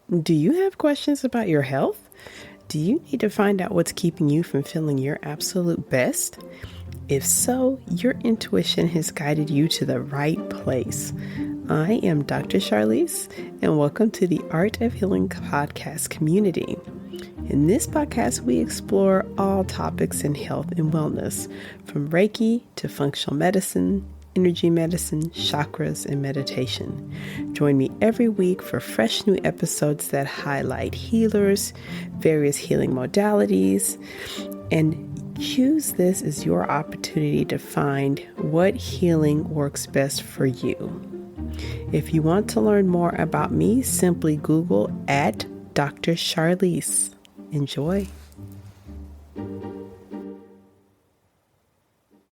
Do you have questions about your health? Do you need to find out what's keeping you from feeling your absolute best? If so, your intuition has guided you to the right place. I am Dr. Charlize, and welcome to the Art of Healing podcast community. In this podcast, we explore all topics in health and wellness, from Reiki to functional medicine, energy medicine, chakras, and meditation. Join me every week for fresh new episodes that highlight healers, various healing modalities, and use this as your opportunity to find what healing works best for you. If you want to learn more about me, simply Google at Dr. Charlize. Enjoy.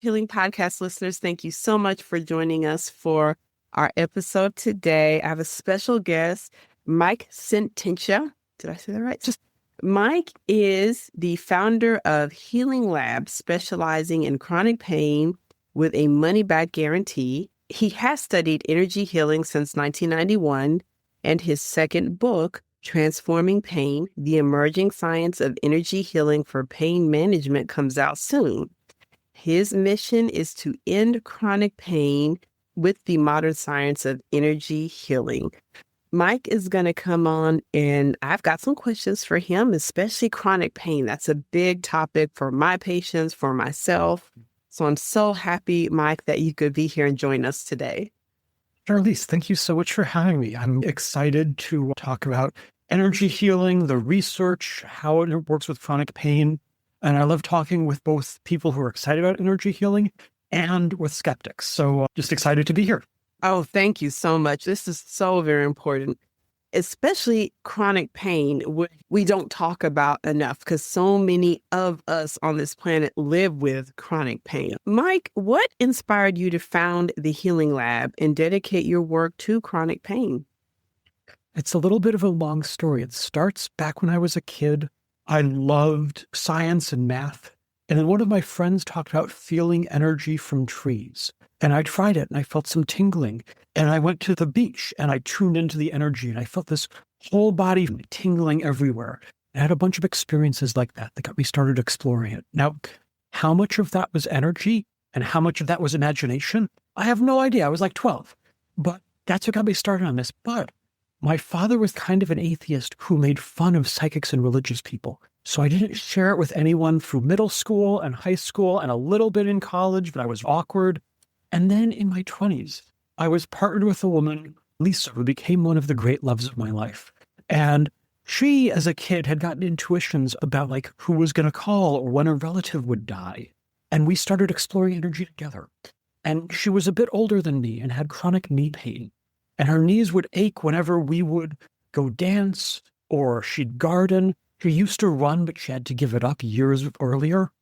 Healing Podcast listeners, thank you so much for joining us for our episode today. I have a special guest, Mike Sententia. Did I say that right? Mike is the founder of Healing Lab, specializing in chronic pain with a money-back guarantee. He has studied energy healing since 1991, and his second book, Transforming Pain, The Emerging Science of Energy Healing for Pain Management, comes out soon. His mission is to end chronic pain with the modern science of energy healing. Mike is going to come on, and I've got some questions for him, especially chronic pain. That's a big topic for my patients, for myself. So I'm so happy, Mike, that you could be here and join us today. Charlize, thank you so much for having me. I'm excited to talk about energy healing, the research, how it works with chronic pain. And I love talking with both people who are excited about energy healing and with skeptics. So just excited to be here. Oh, thank you so much. This is so very important, especially chronic pain, which we don't talk about enough because so many of us on this planet live with chronic pain. Mike, what inspired you to found the Healing Lab and dedicate your work to chronic pain? It's a little bit of a long story. It starts back when I was a kid. I loved science and math. And then one of my friends talked about feeling energy from trees. And I tried it and I felt some tingling. And I went to the beach and I tuned into the energy and I felt this whole body tingling everywhere. I had a bunch of experiences like that got me started exploring it. Now, how much of that was energy and how much of that was imagination? I have no idea. I was like 12. But that's what got me started on this. But my father was kind of an atheist who made fun of psychics and religious people. So I didn't share it with anyone through middle school and high school and a little bit in college, but I was awkward. And then in my 20s, I was partnered with a woman, Lisa, who became one of the great loves of my life. And she, as a kid, had gotten intuitions about who was going to call or when a relative would die. And we started exploring energy together. And she was a bit older than me and had chronic knee pain. And her knees would ache whenever we would go dance or she'd garden. She used to run, but she had to give it up years earlier.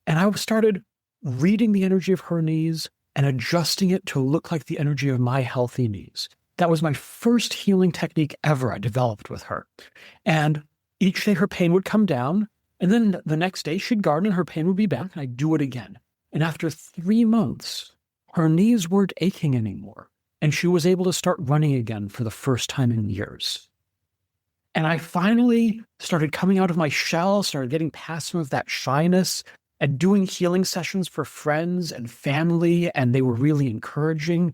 And I started reading the energy of her knees and adjusting it to look like the energy of my healthy knees. That was my first healing technique ever I developed with her. And each day her pain would come down. And then the next day she'd garden and her pain would be back and I'd do it again. And after 3 months, her knees weren't aching anymore. And she was able to start running again for the first time in years. And I finally started coming out of my shell, started getting past some of that shyness and doing healing sessions for friends and family, and they were really encouraging.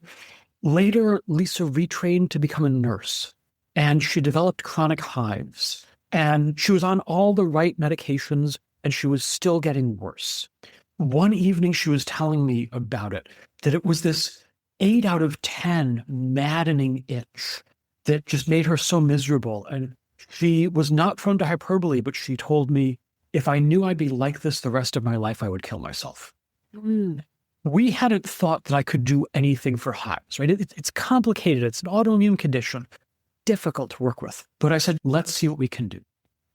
Later, Lisa retrained to become a nurse, and she developed chronic hives. And she was on all the right medications, and she was still getting worse. One evening, she was telling me about it, that it was this 8 out of 10 maddening itch that just made her so miserable. And she was not prone to hyperbole, but she told me, if I knew I'd be like this the rest of my life, I would kill myself. We hadn't thought that I could do anything for hives, right? It's complicated. It's an autoimmune condition, difficult to work with. But I said, let's see what we can do.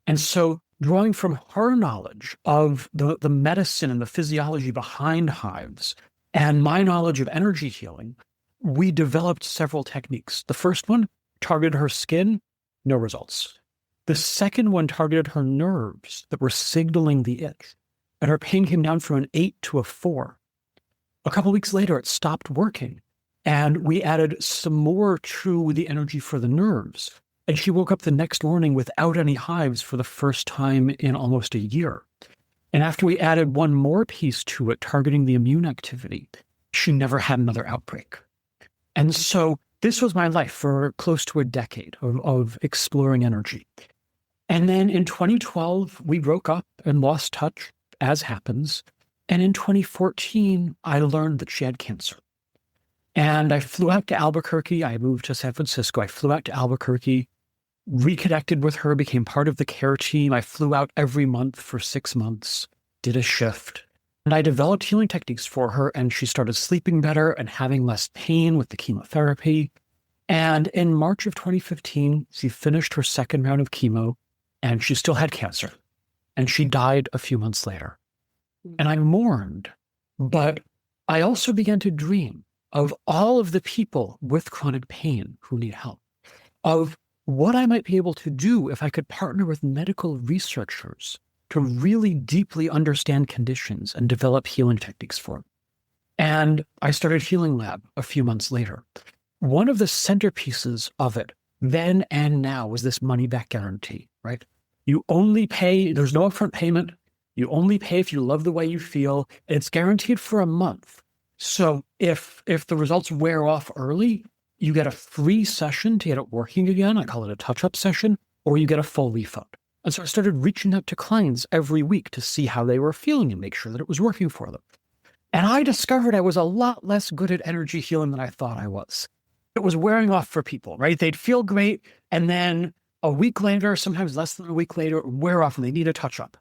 And so drawing from her knowledge of the medicine and the physiology behind hives, and my knowledge of energy healing, we developed several techniques. The first one targeted her skin, no results. The second one targeted her nerves that were signaling the itch, and her pain came down from an 8 to a 4. A couple weeks later, it stopped working, and we added some more to the energy for the nerves, And she woke up the next morning without any hives for the first time in almost a year. And after we added one more piece to it, targeting the immune activity, she never had another outbreak. And so this was my life for close to a decade of exploring energy. And then in 2012, we broke up and lost touch, as happens. And in 2014, I learned that she had cancer. And I flew out to Albuquerque. I moved to San Francisco. I flew out to Albuquerque, reconnected with her, became part of the care team. I flew out every month for 6 months, did a shift. And I developed healing techniques for her, and she started sleeping better and having less pain with the chemotherapy. And in March of 2015, she finished her second round of chemo, and she still had cancer. And she died a few months later. And I mourned, but I also began to dream of all of the people with chronic pain who need help, of what I might be able to do if I could partner with medical researchers to really deeply understand conditions and develop healing techniques for them. And I started Healing Lab a few months later. One of the centerpieces of it then and now was this money back guarantee, right? You only pay, there's no upfront payment. You only pay if you love the way you feel. And it's guaranteed for a month. So if the results wear off early, you get a free session to get it working again. I call it a touch-up session, or you get a full refund. And so I started reaching out to clients every week to see how they were feeling and make sure that it was working for them. And I discovered I was a lot less good at energy healing than I thought I was. It was wearing off for people, right? They'd feel great, and then a week later, sometimes less than a week later, it would wear off and they need a touch-up.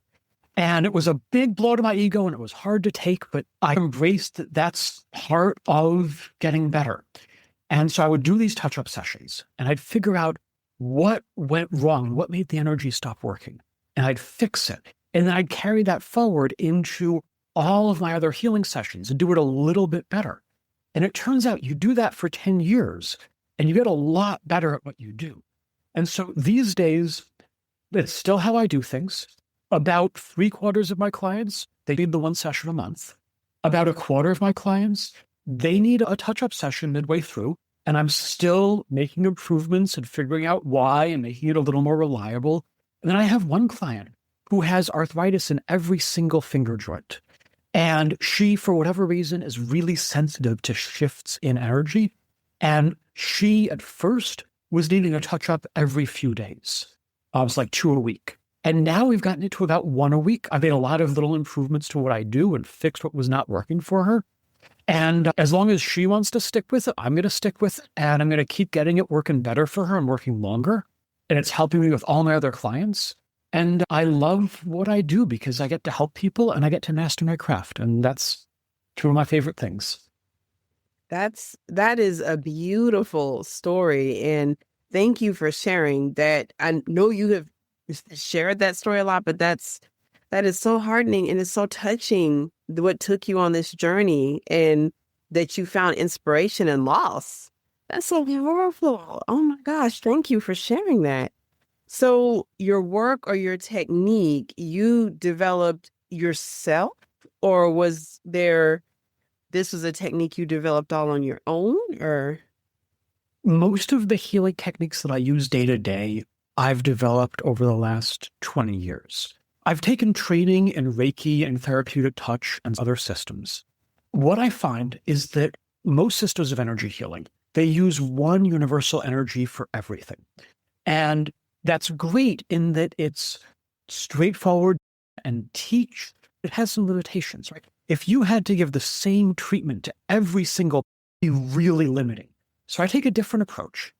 And it was a big blow to my ego, and it was hard to take, but I embraced that that's part of getting better. And so I would do these touch-up sessions, and I'd figure out what went wrong, what made the energy stop working, and I'd fix it. And then I'd carry that forward into all of my other healing sessions and do it a little bit better. And it turns out you do that for 10 years, and you get a lot better at what you do. And so these days, it's still how I do things. About 3/4 of my clients, they need the one session a month. About 1/4 of my clients, they need a touch-up session midway through, and I'm still making improvements and figuring out why and making it a little more reliable. And then I have one client who has arthritis in every single finger joint. And she, for whatever reason, is really sensitive to shifts in energy. And she, at first, was needing a touch-up every few days. It was like 2 a week. And now we've gotten it to about 1 a week. I've made a lot of little improvements to what I do and fixed what was not working for her. And as long as she wants to stick with it, I'm going to stick with it. And I'm going to keep getting it working better for her and working longer. And it's helping me with all my other clients. And I love what I do because I get to help people and I get to master my craft. And that's two of my favorite things. That is a beautiful story. And thank you for sharing that. I know you have shared that story a lot, but that is so heartening, and it's so touching what took you on this journey and that you found inspiration and loss. That's so powerful. Oh my gosh, thank you for sharing that. So your work or your technique, you developed yourself, or this was a technique you developed all on your own, or? Most of the healing techniques that I use day to day, I've developed over the last 20 years. I've taken training in Reiki and therapeutic touch and other systems. What I find is that most systems of energy healing, they use one universal energy for everything. And that's great in that it's straightforward and teach. It has some limitations, right? If you had to give the same treatment to every single, it'd be really limiting. So I take a different approach.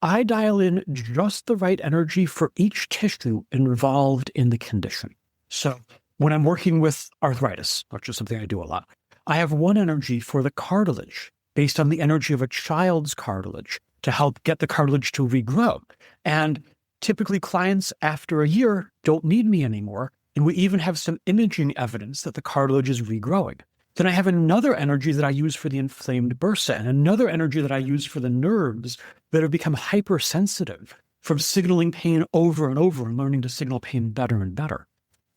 I dial in just the right energy for each tissue involved in the condition. So when I'm working with arthritis, which is something I do a lot, I have one energy for the cartilage based on the energy of a child's cartilage to help get the cartilage to regrow. And typically clients after a year don't need me anymore. And we even have some imaging evidence that the cartilage is regrowing. Then I have another energy that I use for the inflamed bursae and another energy that I use for the nerves that have become hypersensitive from signaling pain over and over and learning to signal pain better and better.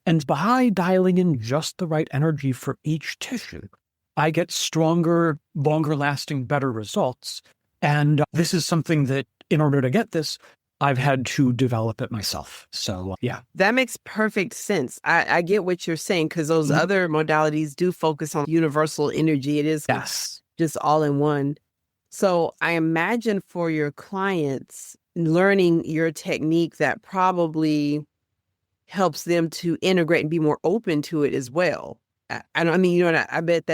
And by dialing in just the right energy for each tissue, I get stronger, longer lasting, better results. And this is something that in order to get this, I've had to develop it myself. So yeah. That makes perfect sense. I get what you're saying, because those Mhm. other modalities do focus on universal energy. It is Yes. just all in one. So I imagine for your clients, learning your technique, that probably helps them to integrate and be more open to it as well. I mean, I bet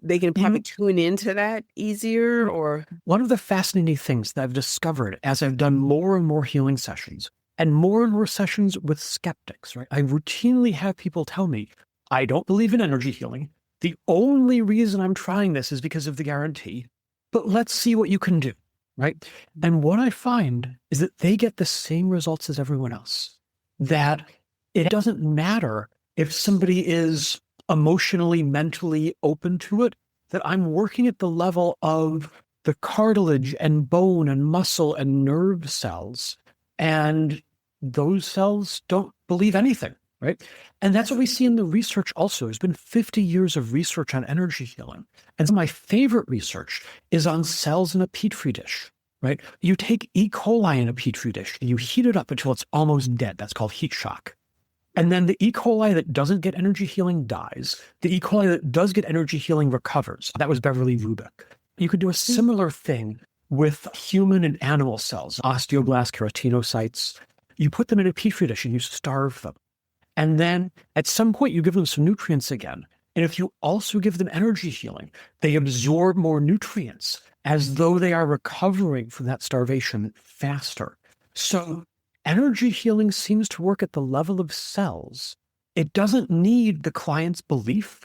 they can probably tune into that easier. Or one of the fascinating things that I've discovered as I've done more and more healing sessions and more sessions with skeptics, right? I routinely have people tell me, I don't believe in energy healing. The only reason I'm trying this is because of the guarantee, but let's see what you can do, right? And what I find is that they get the same results as everyone else, that it doesn't matter if somebody is emotionally, mentally open to it, that I'm working at the level of the cartilage and bone and muscle and nerve cells. And those cells don't believe anything, right? And that's what we see in the research also. There's been 50 years of research on energy healing. And some of my favorite research is on cells in a petri dish, right? You take E. coli in a petri dish and you heat it up until it's almost dead. That's called heat shock. And then the E. coli that doesn't get energy healing dies. The E. coli that does get energy healing recovers. That was Beverly Rubik. You could do a similar thing with human and animal cells, osteoblasts, keratinocytes. You put them in a petri dish and you starve them. And then at some point you give them some nutrients again. And if you also give them energy healing, they absorb more nutrients as though they are recovering from that starvation faster. So energy healing seems to work at the level of cells. It doesn't need the client's belief.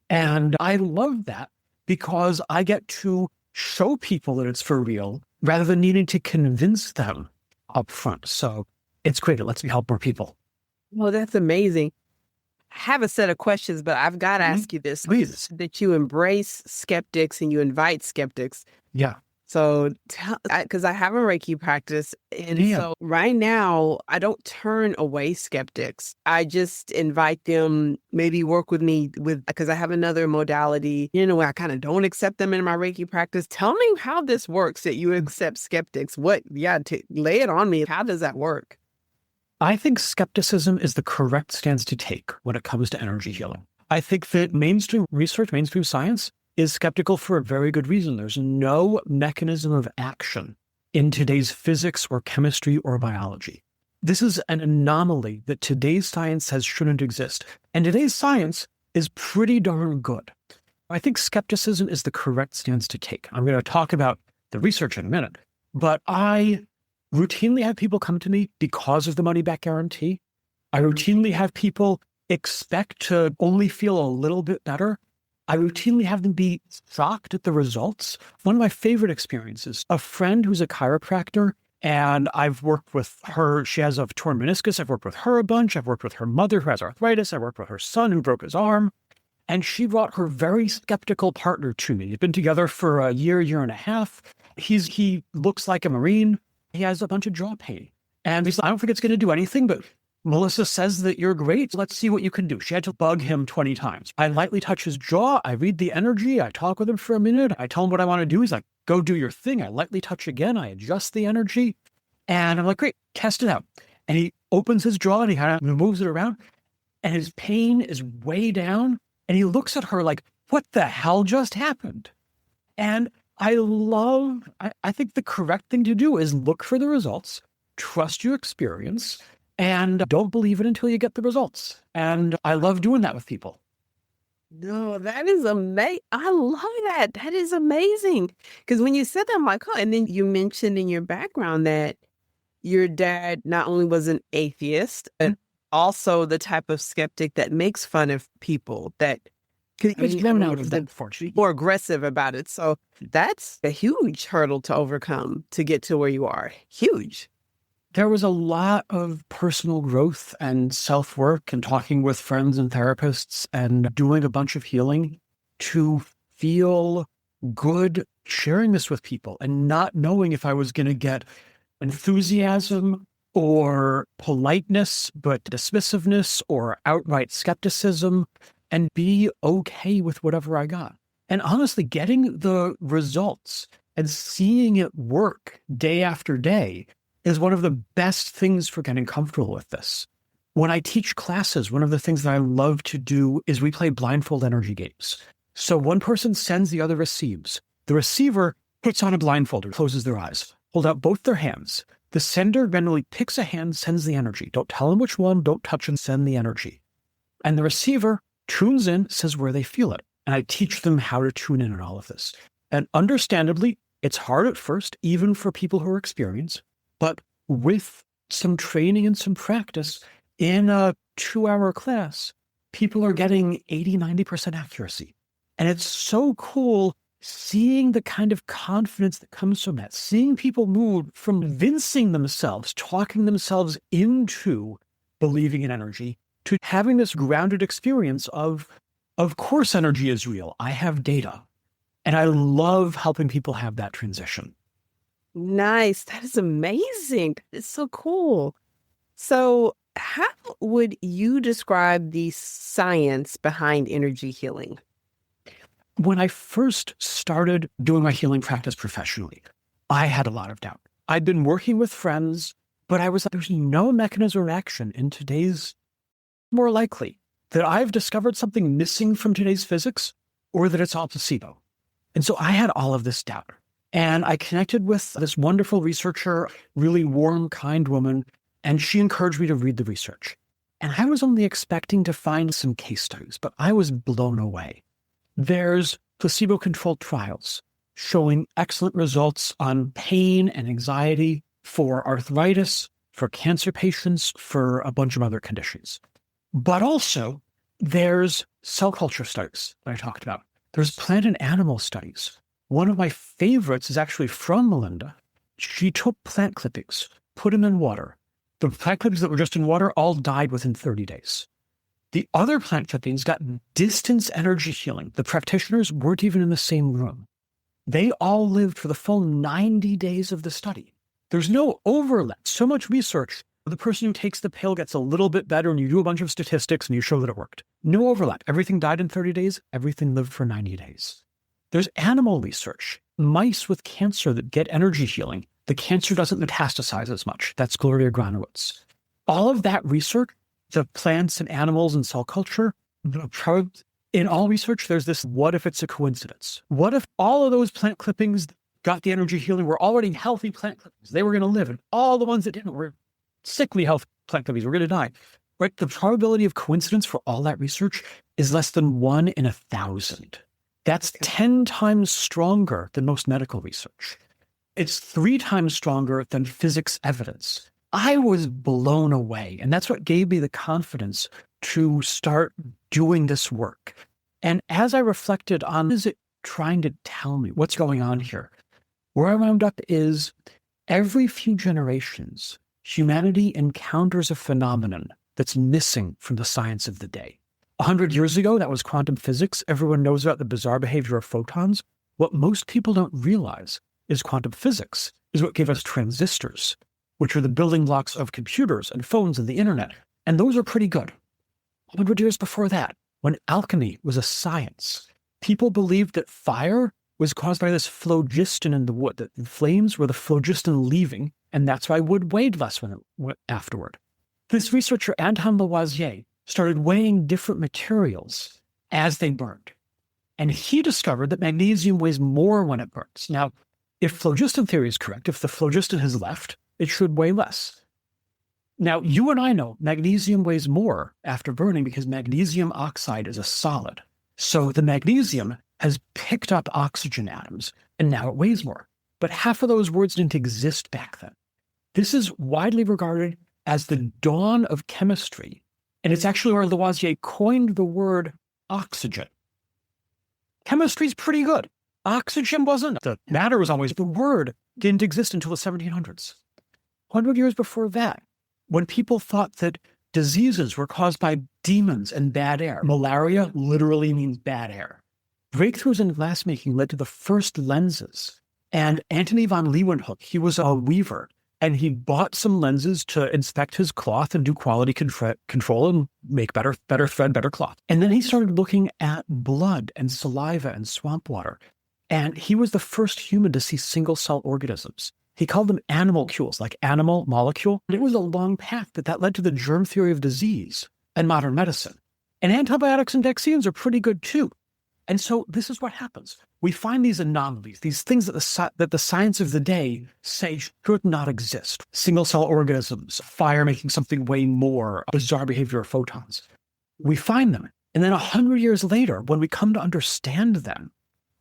And I love that because I get to show people that it's for real rather than needing to convince them up front. So it's great. It lets me help more people. well, that's amazing. I have a set of questions, but I've got to ask you this. Please. That you embrace skeptics and you invite skeptics. Yeah. So, because I have a Reiki practice, and Yeah. so right now I don't turn away skeptics. I just invite them, maybe work with me because I have another modality. I kind of don't accept them in my Reiki practice. Tell me how this works, that you accept skeptics. Lay it on me. How does that work? I think skepticism is the correct stance to take when it comes to energy healing. I think that mainstream research, mainstream science is skeptical for a very good reason. There's no mechanism of action in today's physics or chemistry or biology. This is an anomaly that today's science says shouldn't exist. And today's science is pretty darn good. I think skepticism is the correct stance to take. I'm going to talk about the research in a minute, but I routinely have people come to me because of the money back guarantee. I routinely have people expect to only feel a little bit better. I routinely have them be shocked at the results. One of my favorite experiences, a friend who's a chiropractor, and I've worked with her. She has a torn meniscus. I've worked with her a bunch. I've worked with her mother who has arthritis. I worked with her son who broke his arm. And she brought her very skeptical partner to me. They've been together for a year and a half. He looks like a Marine. He has a bunch of jaw pain. And he's like, I don't think it's going to do anything, but Melissa says that you're great. Let's see what you can do. She had to bug him 20 times. I lightly touch his jaw. I read the energy. I talk with him for a minute. I tell him what I want to do. He's like, go do your thing. I lightly touch again. I adjust the energy. And I'm like, great, test it out. And he opens his jaw and he kind of moves it around. And his pain is way down. And he looks at her like, what the hell just happened? And I think the correct thing to do is look for the results, trust your experience, and don't believe it until you get the results. And I love doing that with people. No, that is amazing. I love that. That is amazing. Because when you said that, I'm like, oh, and then you mentioned in your background that your dad not only was an atheist, but also the type of skeptic that makes fun of people, that more aggressive about it. So that's a huge hurdle to overcome to get to where you are. Huge. There was a lot of personal growth and self-work and talking with friends and therapists and doing a bunch of healing to feel good sharing this with people and not knowing if I was going to get enthusiasm or politeness, but dismissiveness or outright skepticism, and be okay with whatever I got. And honestly, getting the results and seeing it work day after day is one of the best things for getting comfortable with this. When I teach classes, one of the things that I love to do is we play blindfold energy games. So one person sends, the other receives. The receiver puts on a blindfold or closes their eyes, hold out both their hands. The sender generally picks a hand, sends the energy. Don't tell them which one, don't touch and send the energy. And the receiver tunes in, says where they feel it. And I teach them how to tune in on all of this. And understandably, it's hard at first, even for people who are experienced, but with some training and some practice in a 2-hour class, people are getting 80, 90% accuracy. And it's so cool seeing the kind of confidence that comes from that, seeing people move from convincing themselves, talking themselves into believing in energy, to having this grounded experience of course energy is real. I have data. And I love helping people have that transition. Nice. That is amazing. It's so cool. So how would you describe the science behind energy healing? When I first started doing my healing practice professionally, I had a lot of doubt. I'd been working with friends, but I was like, there's no mechanism of action in today's. More likely that I've discovered something missing from today's physics or that it's all placebo. And so I had all of this doubt. And I connected with this wonderful researcher, really warm, kind woman, and she encouraged me to read the research. And I was only expecting to find some case studies, but I was blown away. There's placebo-controlled trials showing excellent results on pain and anxiety for arthritis, for cancer patients, for a bunch of other conditions. But also, there's cell culture studies that I talked about. There's plant and animal studies. One of my favorites is actually from Melinda. She took plant clippings, put them in water. The plant clippings that were just in water all died within 30 days. The other plant clippings got distance energy healing. The practitioners weren't even in the same room. They all lived for the full 90 days of the study. There's no overlap. So much research. The person who takes the pill gets a little bit better and you do a bunch of statistics and you show that it worked. No overlap. Everything died in 30 days. Everything lived for 90 days. There's animal research. Mice with cancer that get energy healing. The cancer doesn't metastasize as much. That's Gloria Granowitz. All of that research, the plants and animals and cell culture, in all research, there's this, what if it's a coincidence? What if all of those plant clippings got the energy healing were already healthy plant clippings? They were going to live, and all the ones that didn't were sickly health plant clippings were going to die. Right? The probability of coincidence for all that research is less than 1 in 1,000. That's 10 times stronger than most medical research. It's 3 times stronger than physics evidence. I was blown away. And that's what gave me the confidence to start doing this work. And as I reflected on, what is it trying to tell me? What's going on here? Where I wound up is every few generations, humanity encounters a phenomenon that's missing from the science of the day. 100 years ago, that was quantum physics. Everyone knows about the bizarre behavior of photons. What most people don't realize is quantum physics is what gave us transistors, which are the building blocks of computers and phones and the internet. And those are pretty good. 100 years before that, when alchemy was a science, people believed that fire was caused by this phlogiston in the wood, that the flames were the phlogiston leaving, and that's why wood weighed less when it went afterward. This researcher, Anton Lavoisier, started weighing different materials as they burned. And he discovered that magnesium weighs more when it burns. Now, if phlogiston theory is correct, if the phlogiston has left, it should weigh less. Now, you and I know magnesium weighs more after burning because magnesium oxide is a solid. So the magnesium has picked up oxygen atoms, and now it weighs more. But half of those words didn't exist back then. This is widely regarded as the dawn of chemistry, and it's actually where Lavoisier coined the word oxygen. Chemistry's pretty good. Oxygen wasn't. The matter was always, the word didn't exist until the 1700s. 100 years before that, when people thought that diseases were caused by demons and bad air, malaria literally means bad air. Breakthroughs in glassmaking led to the first lenses. And Antony von Leeuwenhoek, he was a weaver, and he bought some lenses to inspect his cloth and do quality control and make better thread, better cloth. And then he started looking at blood and saliva and swamp water. And he was the first human to see single-cell organisms. He called them animalcules, like animal molecule. And it was a long path, but that led to the germ theory of disease and modern medicine. And antibiotics and vaccines are pretty good too. And so this is what happens. We find these anomalies, these things that the science of the day say should not exist. Single-cell organisms, fire making something way more, bizarre behavior of photons. We find them. And then 100 years later, when we come to understand them,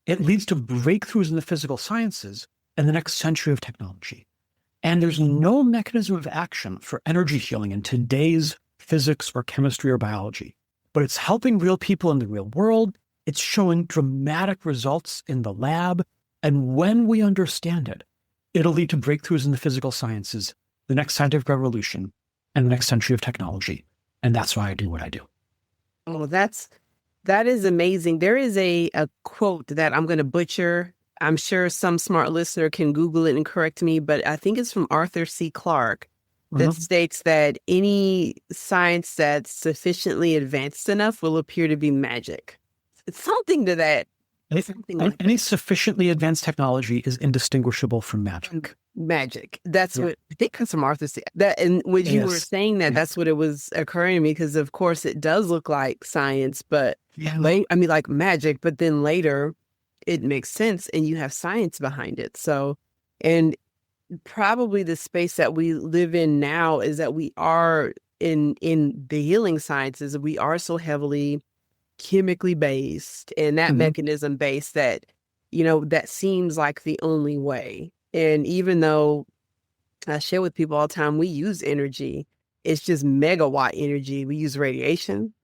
it leads to breakthroughs in the physical sciences and the next century of technology. And there's no mechanism of action for energy healing in today's physics or chemistry or biology. But it's helping real people in the real world. It's showing dramatic results in the lab. And when we understand it, it'll lead to breakthroughs in the physical sciences, the next scientific revolution, and the next century of technology. And that's why I do what I do. Oh, that is amazing. There is a quote that I'm going to butcher. I'm sure some smart listener can Google it and correct me, but I think it's from Arthur C. Clarke that states that any science that's sufficiently advanced enough will appear to be magic. It's something to that. Any sufficiently advanced technology is indistinguishable from magic. Magic. That's what I think comes from Arthur C. That, and when you were saying that, that's what it was occurring to me, because of course it does look like science, but like magic, but then later it makes sense and you have science behind it. So, and probably the space that we live in now is that we are in the healing sciences, we are so heavily chemically based and that mechanism based that, that seems like the only way. And even though I share with people all the time, we use energy, it's just megawatt energy. We use radiation,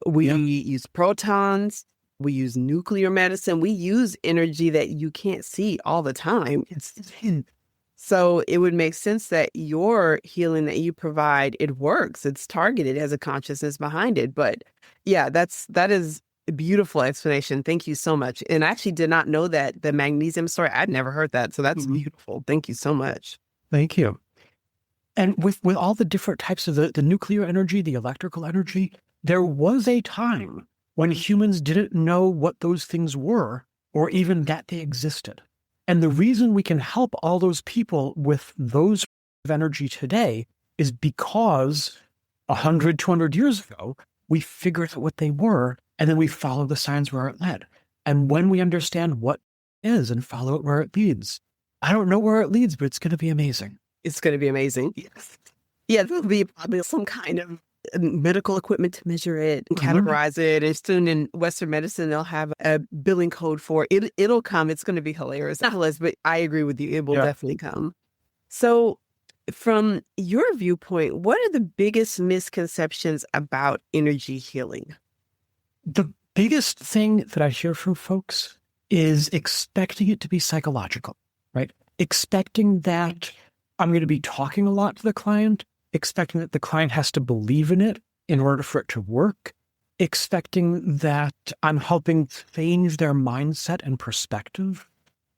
we use protons, we use nuclear medicine, we use energy that you can't see all the time. So it would make sense that your healing that you provide, it works. It's targeted, has a consciousness behind it. But yeah, that is a beautiful explanation. Thank you so much. And I actually did not know that the magnesium story. I'd never heard that. So that's beautiful. Thank you so much. Thank you. And with all the different types of the nuclear energy, the electrical energy, there was a time when humans didn't know what those things were or even that they existed. And the reason we can help all those people with those of energy today is because 100, 200 years ago, we figured out what they were, and then we followed the signs where it led. And when we understand what it is and follow it where it leads, I don't know where it leads, but it's going to be amazing. It's going to be amazing. Yes. Yeah, there'll be probably some kind of medical equipment to measure it and categorize it. And soon in Western medicine, they'll have a billing code for it. It'll come. It's going to be hilarious. Not hilarious, but I agree with you. It will definitely come. So from your viewpoint, what are the biggest misconceptions about energy healing? The biggest thing that I hear from folks is expecting it to be psychological, right? Expecting that I'm going to be talking a lot to the client, expecting that the client has to believe in it in order for it to work, expecting that I'm helping change their mindset and perspective,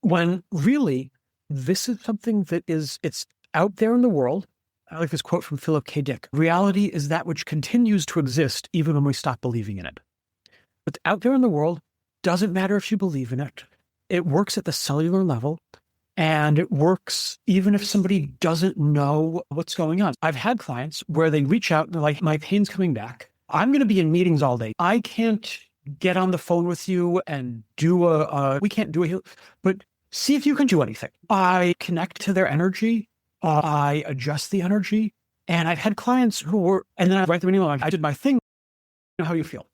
when really this is something that it's out there in the world. I like this quote from Philip K. Dick. Reality is that which continues to exist even when we stop believing in it. It's out there in the world. Doesn't matter if you believe in it. It works at the cellular level. And it works even if somebody doesn't know what's going on. I've had clients where they reach out and they're like, my pain's coming back. I'm going to be in meetings all day. I can't get on the phone with you and we can't do a, but see if you can do anything. I connect to their energy. I adjust the energy. And I've had clients and then I write them an email, like, I did my thing. How do you feel?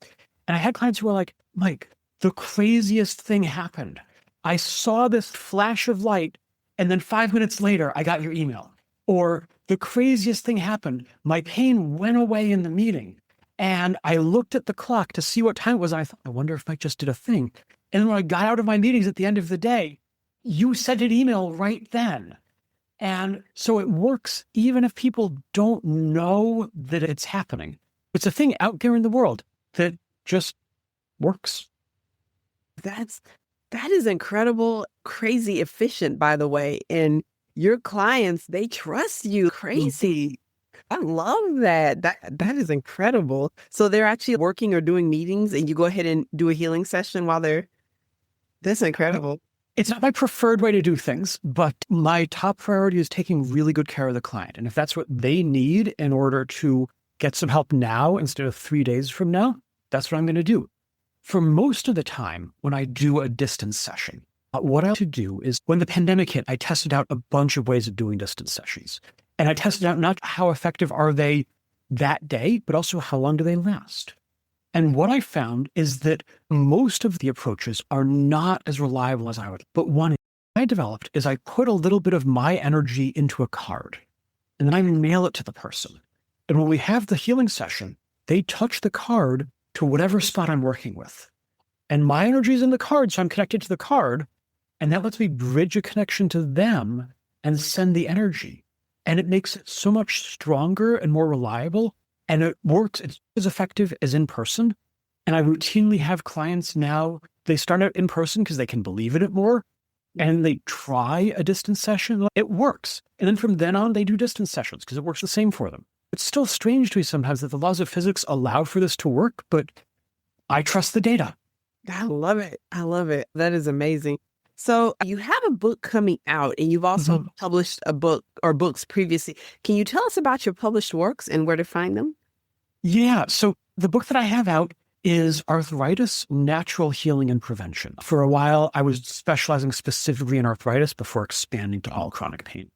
And I had clients who were like, Mike, the craziest thing happened. I saw this flash of light, and then 5 minutes later, I got your email. Or the craziest thing happened. My pain went away in the meeting, and I looked at the clock to see what time it was. And I thought, I wonder if Mike just did a thing. And then when I got out of my meetings at the end of the day, you sent an email right then. And so it works even if people don't know that it's happening. It's a thing out there in the world that just works. That is incredible, crazy efficient, by the way. And your clients, they trust you. Crazy. I love that. That is incredible. So they're actually working or doing meetings and you go ahead and do a healing session while that's incredible. It's not my preferred way to do things, but my top priority is taking really good care of the client. And if that's what they need in order to get some help now instead of 3 days from now, that's what I'm going to do. For most of the time, when I do a distance session, what I like to do is when the pandemic hit, I tested out a bunch of ways of doing distance sessions. And I tested out not how effective are they that day, but also how long do they last. And what I found is that most of the approaches are not as reliable as I would. But one I developed is I put a little bit of my energy into a card, and then I mail it to the person. And when we have the healing session, they touch the card to whatever spot I'm working with. And my energy is in the card, so I'm connected to the card, and that lets me bridge a connection to them and send the energy. And it makes it so much stronger and more reliable. And it works. It's as effective as in person. And I routinely have clients now, they start out in person because they can believe in it more. And they try a distance session. It works. And then from then on, they do distance sessions because it works the same for them. It's still strange to me sometimes that the laws of physics allow for this to work, but I trust the data. I love it. I love it. That is amazing. So you have a book coming out, and you've also published a book or books previously. Can you tell us about your published works and where to find them? Yeah. So the book that I have out is Arthritis, Natural Healing and Prevention. For a while, I was specializing specifically in arthritis before expanding to all chronic pain.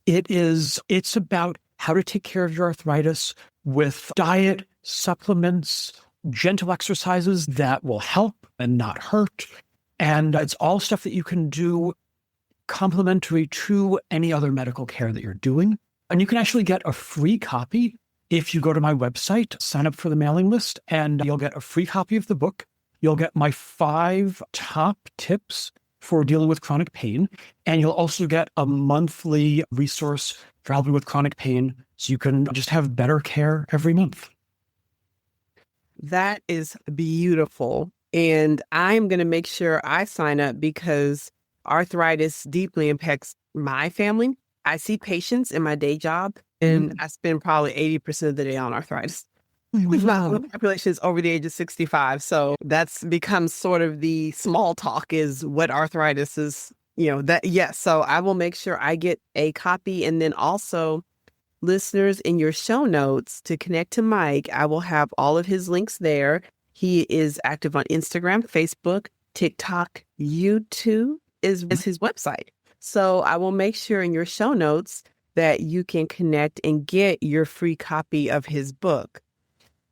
It's about how to take care of your arthritis with diet, supplements, gentle exercises that will help and not hurt. And it's all stuff that you can do complementary to any other medical care that you're doing. And you can actually get a free copy if you go to my website, sign up for the mailing list, and you'll get a free copy of the book. You'll get my 5 top tips for dealing with chronic pain. And you'll also get a monthly resource for helping with chronic pain so you can just have better care every month. That is beautiful. And I'm going to make sure I sign up because arthritis deeply impacts my family. I see patients in my day job, and I spend probably 80% of the day on arthritis. My population is over the age of 65. So that's become sort of the small talk is what arthritis is, that. Yes. So I will make sure I get a copy. And then also listeners, in your show notes to connect to Mike, I will have all of his links there. He is active on Instagram, Facebook, TikTok, YouTube is his website. So I will make sure in your show notes that you can connect and get your free copy of his book.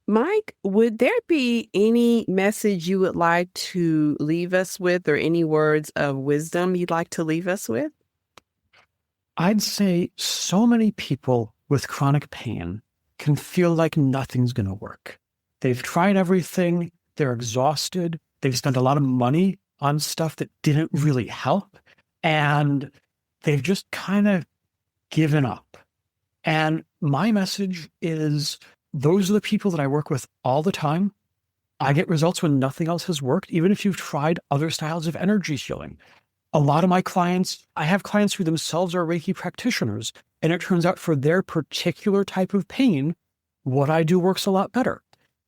Mike, would there be any message you would like to leave us with or any words of wisdom you'd like to leave us with? I'd say so many people with chronic pain can feel like nothing's going to work. They've tried everything. They're exhausted. They've spent a lot of money on stuff that didn't really help. And they've just kind of given up. And my message is those are the people that I work with all the time. I get results when nothing else has worked, even if you've tried other styles of energy healing. A lot of my clients, I have clients who themselves are Reiki practitioners, and it turns out for their particular type of pain, what I do works a lot better.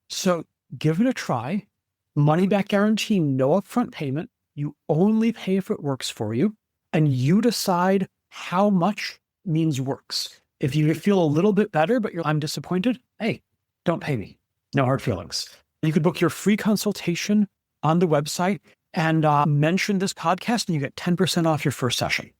So give it a try. Money back guarantee, no upfront payment. You only pay if it works for you, and you decide how much means works. If you feel a little bit better, but I'm disappointed, hey, don't pay me. No hard feelings. You could book your free consultation on the website and mention this podcast, and you get 10% off your first session.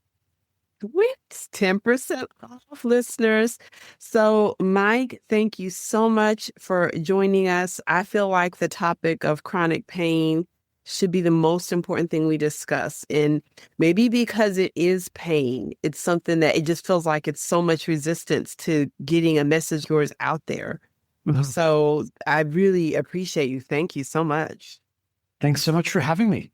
With 10% off, listeners. So, Mike, thank you so much for joining us. I feel like the topic of chronic pain should be the most important thing we discuss. And maybe because it is pain, it's something that it just feels like it's so much resistance to getting a message of yours out there. So I really appreciate you. Thank you so much. Thanks so much for having me.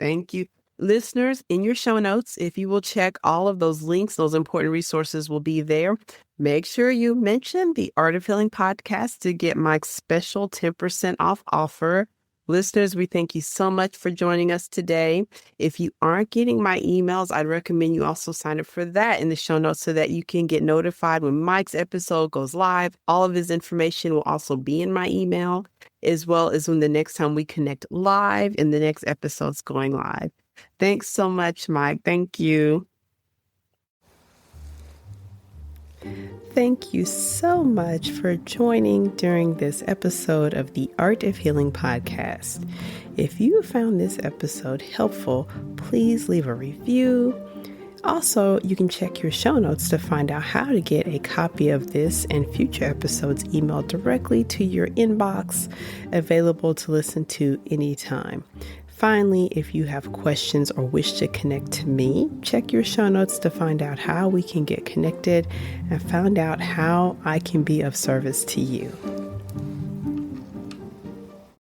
Thank you. Listeners, in your show notes, if you will check all of those links, those important resources will be there. Make sure you mention the Art of Healing podcast to get Mike's special 10% off offer. Listeners, we thank you so much for joining us today. If you aren't getting my emails, I'd recommend you also sign up for that in the show notes so that you can get notified when Mike's episode goes live. All of his information will also be in my email, as well as when the next time we connect live and the next episode's going live. Thanks so much, Mike. Thank you. Thank you so much for joining during this episode of the Art of Healing podcast. If you found this episode helpful, please leave a review. Also, you can check your show notes to find out how to get a copy of this and future episodes emailed directly to your inbox, available to listen to anytime. Finally, if you have questions or wish to connect to me, check your show notes to find out how we can get connected and find out how I can be of service to you.